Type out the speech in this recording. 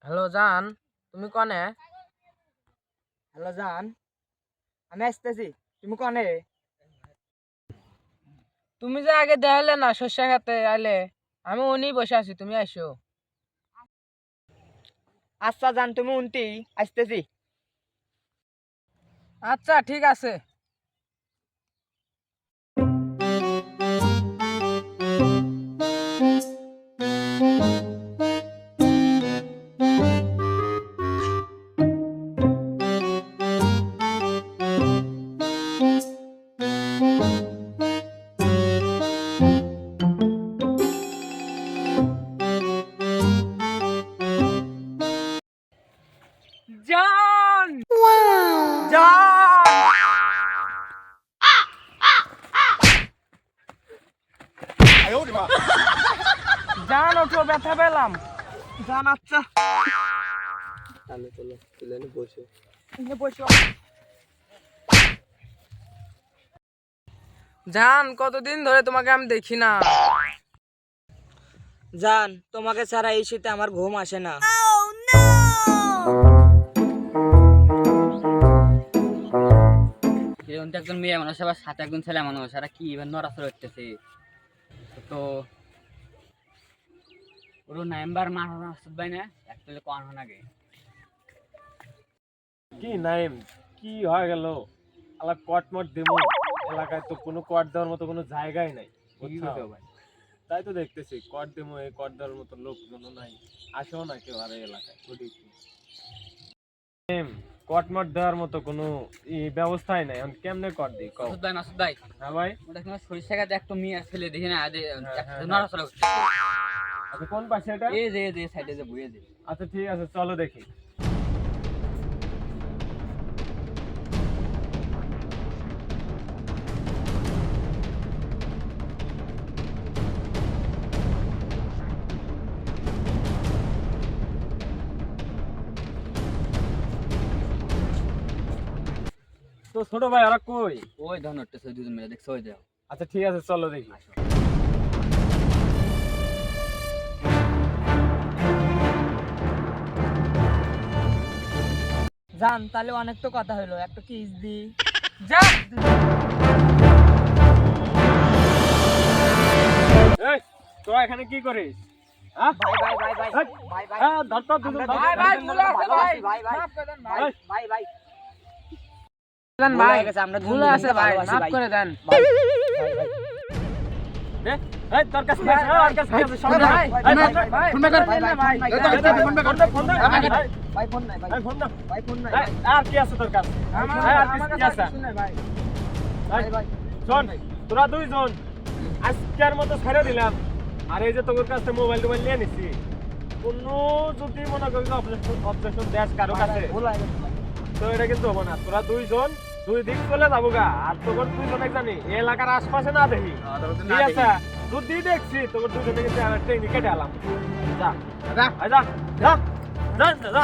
Hello জান, তুমি কনে? হ্যালো জান, আমি আসতেছি। তুমি কনে? তুমি যে আগে দেখালে না শস্য খেতে আইলে, আমি উনি বসে আছি, তুমি আইসো। আচ্ছা জান, তুমি উনতি আসতেছি। আচ্ছা ঠিক আছে। জান জান, জান ওঠো, ব্যথা পেলাম। জান আচ্ছা বসো। জান কতদিন ধরে তোমাকে আমি দেখি না। জান, তোমাকে ছাড়া এই শীতে আমার ঘুম আসে না। এরকম তো একজন মেয়ে মানুষ আবার সাথে একজন ছেলে মানুষ, আর কি এবার নড়াচড়া করতেছে তো পুরো নভেম্বর মাস আসতে পাই না একচুয়ালি কোন হন আগে কি নাইম, কি হয়ে গেল? আলা কটমট দেবো এলাকায় তো কোনো কট দেওয়ার মতো কোনো জায়গায় নাই, বুঝছো ভাই? তাই তো দেখতেছি কট দেবো, এই কট দেওয়ার মতো লোকজনও নাই, আসেও না কেউ আর এই এলাকায়। কটমট দেওয়ার মতো কোনো ব্যবস্থাই নাই, এখন কেমনে কট দিই কও? মাসুদ ভাই হ্যাঁ ভাই, ওটা কোনো সরিষা গাছ একটা মেয়ে ছেলে দেখি না হ্যাঁ। নড়াচড়া করছে। আচ্ছা কোন পাশে এটা? এই যে সাইডে যে বইয়ে যে আচ্ছা ঠিক আছে, চলো দেখি। তো ছোট ভাই ওরা কই? ওই ধর নড়তেছে দুজন মিলে দেখছো ওই দেও। আচ্ছা ঠিক আছে, চলো দেখি। জান, তাহলে অনেক তো কথা হলো, একটা কিস দি। জান এই তোরা এখানে কি করিস? হ্যাঁ ভাই ভাই ভাই ভাই এই, ভাই ভাই হ্যাঁ ধর তো দুজন আমরা ধর। ভাই ভাই দুজন ভুল আছে ভাই, ভাই ভাই মাফ করে দেন ভাই। এই, ভাই ভাই জান ভুল ভাই হয়ে গেছে, আমরা ভুল দুজন আছে ভাই, ভালোবাসি মাফ ভাই। করে দেন। ভাই ভাই দে, এই তোর কাছে কি আছে? ওর কাছে কি আছে? সব দে। ভাই, এই, ভাই, ভাই, ভাই, ফোন বের কর, ভাই, ভাই, ভাই, ভাই, ভাই, ভাই, ভাই, ফোন দে, ফোন দে, ফোন দে। এই, ভাই ফোন নাই ভাই, এই, ফোন দে। ভাই ফোন নাই এই, আর কি আছে তোর কাছে? আমার আর আমার কি কাছে আছে? কিছু নেই ভাই। ভাই এই, ভাই শোন, তোরা দুইজন আজকের মতো ছেড়ে দিলাম, আর এই যে তোর কাছে মোবাইল টোবাইল নিয়ে নিছি, কোনো যদি মনে করি অবজেকশন দেশ কারো কাছে, ভুল হয়ে গেছে ভাই। তো এটা কিন্তু হবো না। তোরা দুইজন দুই দিক চলে যাবো গা, আর তোর দুইজনে জানি এই এলাকার আশপাশে না দেখি, ঠিক আছে? যদি দেখছি তোর দুজনে কিন্তু ট্রেনিং কেটে আলাম। যা যা যা যা যা যা